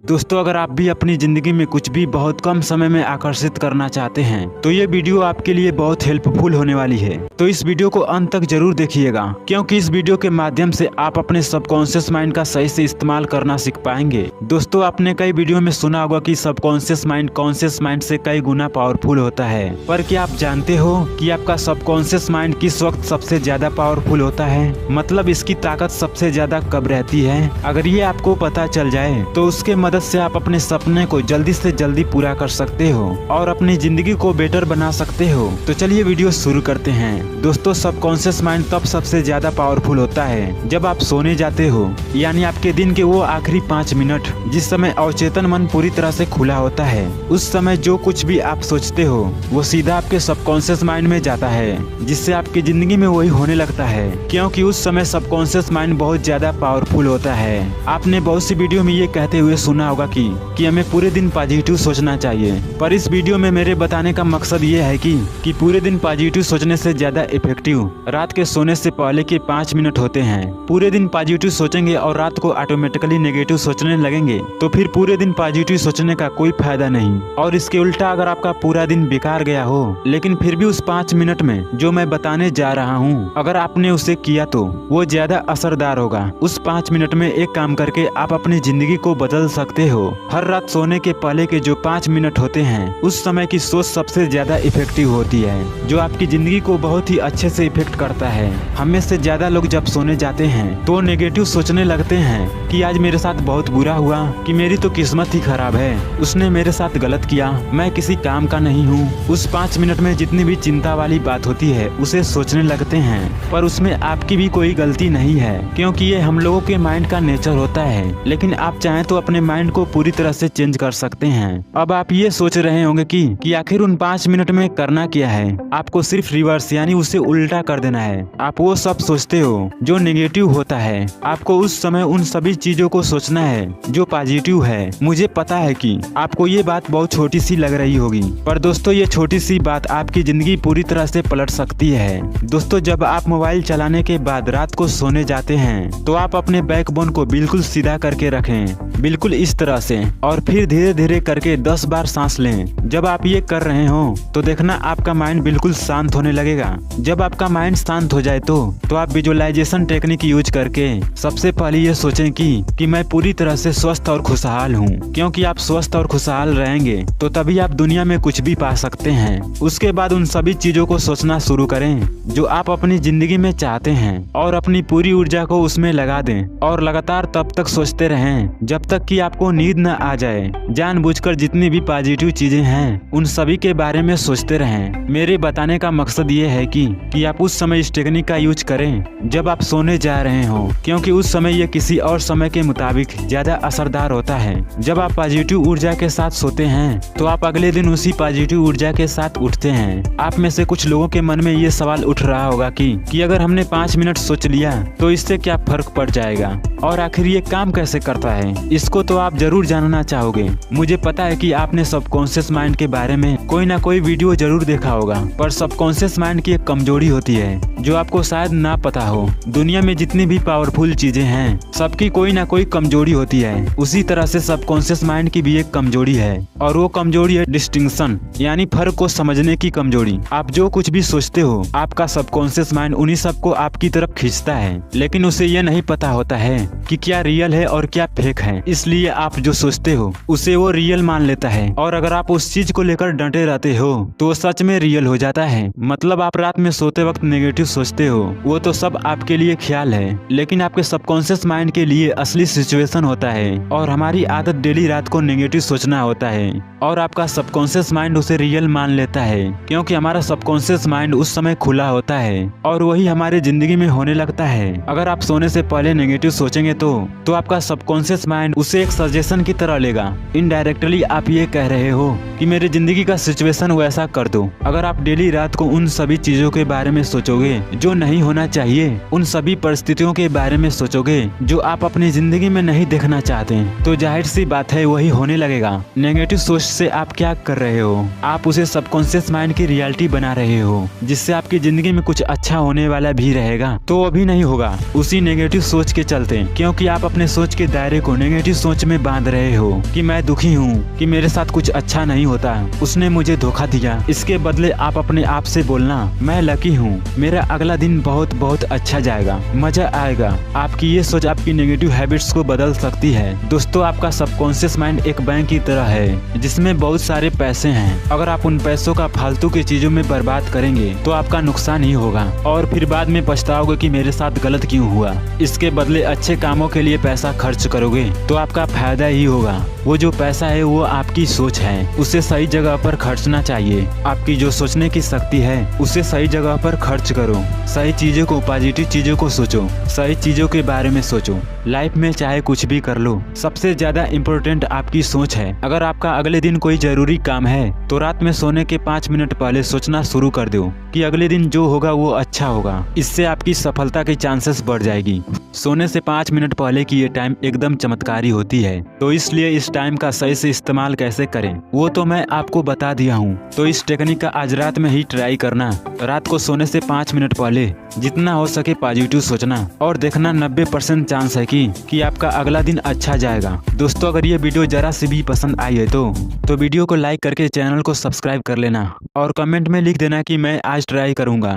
दोस्तों, अगर आप भी अपनी जिंदगी में कुछ भी बहुत कम समय में आकर्षित करना चाहते हैं तो ये वीडियो आपके लिए बहुत हेल्पफुल होने वाली है। तो इस वीडियो को अंत तक जरूर देखिएगा, क्योंकि इस वीडियो के माध्यम से आप अपने सबकॉन्शियस माइंड का सही से इस्तेमाल करना सीख पाएंगे। दोस्तों, आपने कई वीडियो में सुना होगा कि सबकॉन्शियस माइंड कॉन्शियस माइंड से कई गुना पावरफुल होता है, पर क्या आप जानते हो कि आपका सबकॉन्शियस माइंड किस वक्त सबसे ज्यादा पावरफुल होता है? मतलब इसकी ताकत सबसे ज्यादा कब रहती है? अगर ये आपको पता चल जाए तो उसके मदद से आप अपने सपने को जल्दी से जल्दी पूरा कर सकते हो और अपनी जिंदगी को बेटर बना सकते हो। तो चलिए वीडियो शुरू करते हैं। दोस्तों, सबकॉन्शियस माइंड तब सबसे ज्यादा पावरफुल होता है जब आप सोने जाते हो, यानी आपके दिन के वो आखिरी 5 मिनट जिस समय अवचेतन मन पूरी तरह से खुला होता है। उस समय जो कुछ भी आप सोचते हो वो सीधा आपके सबकॉन्शियस माइंड में जाता है, जिससे आपकी जिंदगी में वही होने लगता है, क्योंकि उस समय सबकॉन्शियस माइंड बहुत ज्यादा पावरफुल होता है। आपने बहुत सी वीडियो में ये कहते हुए सुना होगा कि हमें पूरे दिन पॉजिटिव सोचना चाहिए, पर इस वीडियो में मेरे बताने का मकसद ये है कि पूरे दिन पॉजिटिव सोचने से ज्यादा इफेक्टिव रात के सोने से पहले के 5 मिनट होते हैं। पूरे दिन पॉजिटिव सोचेंगे और रात को ऑटोमेटिकली नेगेटिव सोचने लगेंगे तो फिर पूरे दिन पॉजिटिव सोचने का कोई फायदा नहीं। और इसके उल्टा अगर आपका पूरा दिन बेकार गया हो लेकिन फिर भी उस 5 मिनट में जो मैं बताने जा रहा हूँ अगर आपने उसे किया तो वो ज्यादा असरदार होगा। उस 5 मिनट में एक काम करके आप अपनी जिंदगी को बदल सकते हो। हर रात सोने के पहले के जो 5 मिनट होते हैं उस समय की सोच सबसे ज्यादा इफेक्टिव होती है, जो आपकी जिंदगी को बहुत ही अच्छे से इफेक्ट करता है। हमें से ज्यादा लोग जब सोने जाते हैं तो नेगेटिव सोचने लगते हैं कि आज मेरे साथ बहुत बुरा हुआ, कि मेरी तो किस्मत ही खराब है, उसने मेरे साथ गलत किया, मैं किसी काम का नहीं हूँ। उस 5 मिनट में जितनी भी चिंता वाली बात होती है उसे सोचने लगते हैं, पर उसमें आपकी भी कोई गलती नहीं है, क्योंकि ये हम लोगों के माइंड का नेचर होता है। लेकिन आप चाहें तो अपने माइंड को पूरी तरह से चेंज कर सकते हैं। अब आप ये सोच रहे होंगे कि आखिर उन 5 मिनट में करना क्या है। आपको सिर्फ रिवर्स यानी उसे उल्टा कर देना है। आप वो सब सोचते हो जो नेगेटिव होता है, आपको उस समय उन सभी चीजों को सोचना है जो पॉजिटिव है। मुझे पता है कि आपको ये बात बहुत छोटी सी लग रही होगी, पर दोस्तों ये छोटी सी बात आपकी जिंदगी पूरी तरह से पलट सकती है। दोस्तों, जब आप मोबाइल चलाने के बाद रात को सोने जाते हैं तो आप अपने बैकबोन को बिल्कुल सीधा करके रखें, बिल्कुल इस तरह से, और फिर धीरे धीरे करके 10 बार सांस लें। जब आप ये कर रहे हो तो देखना आपका माइंड बिल्कुल शांत होने लगेगा। जब आपका माइंड शांत हो जाए तो आप विजुअलाइजेशन टेक्निक यूज करके सबसे पहले ये सोचें कि मैं पूरी तरह से स्वस्थ और खुशहाल हूँ, क्योंकि आप स्वस्थ और खुशहाल रहेंगे तो तभी आप दुनिया में कुछ भी पा सकते हैं। उसके बाद उन सभी चीजों को सोचना शुरू करें जो आप अपनी जिंदगी में चाहते हैं और अपनी पूरी ऊर्जा को उसमें लगा दें, और लगातार तब तक सोचते रहें जब तक कि आपको नींद न आ जाए। जानबूझकर जितनी भी पॉजिटिव चीजें हैं उन सभी के बारे में सोचते रहें। मेरे बताने का मकसद ये है कि आप उस समय इस टेक्निक का यूज करें जब आप सोने जा रहे हो, क्योंकि उस समय ये किसी और समय के मुताबिक ज्यादा असरदार होता है। जब आप पॉजिटिव ऊर्जा के साथ सोते हैं तो आप अगले दिन उसी पॉजिटिव ऊर्जा के साथ उठते हैं। आप में से कुछ लोगों के मन में ये सवाल उठ रहा होगा कि अगर हमने 5 मिनट सोच लिया तो इससे क्या फर्क पड़ जाएगा, और आखिर ये काम कैसे करता है। इसको तो आप जरूर जानना चाहोगे। मुझे पता है कि आपने सबकॉन्शियस माइंड के बारे में कोई ना कोई वीडियो जरूर देखा होगा, पर सबकॉन्शियस माइंड की एक कमजोरी होती है जो आपको शायद ना पता हो। दुनिया में जितनी भी पावरफुल चीजें हैं सबकी कोई ना कोई कमजोरी होती है। उसी तरह से सबकॉन्शियस माइंड की भी एक कमजोरी है, और वो कमजोरी है डिस्टिंक्शन, यानी फर्क को समझने की कमजोरी। आप जो कुछ भी सोचते हो आपका सबकॉन्शियस माइंड उन्हीं सबको आपकी तरफ खींचता है, लेकिन उसे ये नहीं पता होता है कि क्या रियल है और क्या फेक है। इसलिए आप जो सोचते हो उसे वो रियल मान लेता है, और अगर आप उस चीज को लेकर डटे रहते हो तो वो सच में रियल हो जाता है। मतलब आप रात में सोते वक्त नेगेटिव सोचते हो वो तो सब आपके लिए ख्याल है, लेकिन आपके सबकॉन्शियस माइंड के लिए असली सिचुएशन होता है। और हमारी आदत डेली रात को नेगेटिव सोचना होता है, और आपका सबकॉन्शियस माइंड उसे रियल मान लेता है, क्योंकि हमारा सबकॉन्शियस माइंड उस समय खुला होता है और वही हमारे जिंदगी में होने लगता है। अगर आप सोने से पहले नेगेटिव सोचेंगे तो आपका सबकॉन्शियस माइंड उसे एक सजेशन की तरह लेगा। इनडायरेक्टली आप ये कह रहे हो कि मेरी जिंदगी का सिचुएशन वैसा कर दो। अगर आप डेली रात को उन सभी चीजों के बारे में सोचोगे जो नहीं होना चाहिए, उन सभी परिस्थितियों के बारे में सोचोगे जो आप अपनी जिंदगी में नहीं देखना चाहते, तो जाहिर सी बात है वही होने लगेगा। नेगेटिव सोच से आप क्या कर रहे हो, आप उसे सबकॉन्शियस माइंड की रियलिटी बना रहे हो, जिससे आपकी जिंदगी में कुछ अच्छा होने वाला भी रहेगा तो वो भी नहीं होगा उसी नेगेटिव सोच के चलते, क्योंकि आप अपने सोच के दायरे को नेगेटिव सोच में बांध रहे हो कि मैं दुखी हूँ, कि मेरे साथ कुछ अच्छा नहीं होता, उसने मुझे धोखा दिया। इसके बदले आप अपने आप से बोलना, मैं लकी हूँ, मेरा अगला दिन बहुत बहुत अच्छा जाएगा, मजा आएगा। आपकी ये सोच आपकी नेगेटिव हैबिट्स को बदल सकती है। दोस्तों, आपका सबकॉन्शियस माइंड एक बैंक की तरह है जिसमें बहुत सारे पैसे हैं। अगर आप उन पैसों का फालतू की चीजों में बर्बाद करेंगे तो आपका नुकसान ही होगा और फिर बाद में पछताओगे कि मेरे साथ गलत क्यों हुआ। इसके बदले अच्छे कामों के लिए पैसा खर्च करोगे तो आपका फायदा ही होगा। वो जो पैसा है वो आपकी सोच है, उसे सही जगह पर खर्चना चाहिए। आपकी जो सोचने की शक्ति है उसे सही जगह पर खर्च करो। सही चीजों को, पॉजिटिव चीजों को सोचो, सही चीजों के बारे में सोचो। लाइफ में चाहे कुछ भी कर लो, सबसे ज्यादा इम्पोर्टेंट आपकी सोच है। अगर आपका अगले दिन कोई जरूरी काम है तो रात में सोने के 5 मिनट पहले सोचना शुरू कर दो कि अगले दिन जो होगा वो अच्छा होगा। इससे आपकी सफलता की चांसेस बढ़ जाएगी। सोने से 5 मिनट पहले की ये टाइम एकदम चमत्कारी होती है, तो इसलिए इस टाइम का सही से इस्तेमाल कैसे करें वो तो मैं आपको बता दिया हूँ। तो इस टेक्निक का आज रात में ही ट्राई करना। रात को सोने से 5 मिनट पहले जितना हो सके पॉजिटिव सोचना और देखना 90% चांस है कि आपका अगला दिन अच्छा जाएगा। दोस्तों, अगर ये वीडियो जरा सी भी पसंद आई है तो वीडियो को लाइक करके चैनल को सब्सक्राइब कर लेना और कमेंट में लिख देना कि मैं आज ट्राई करूंगा।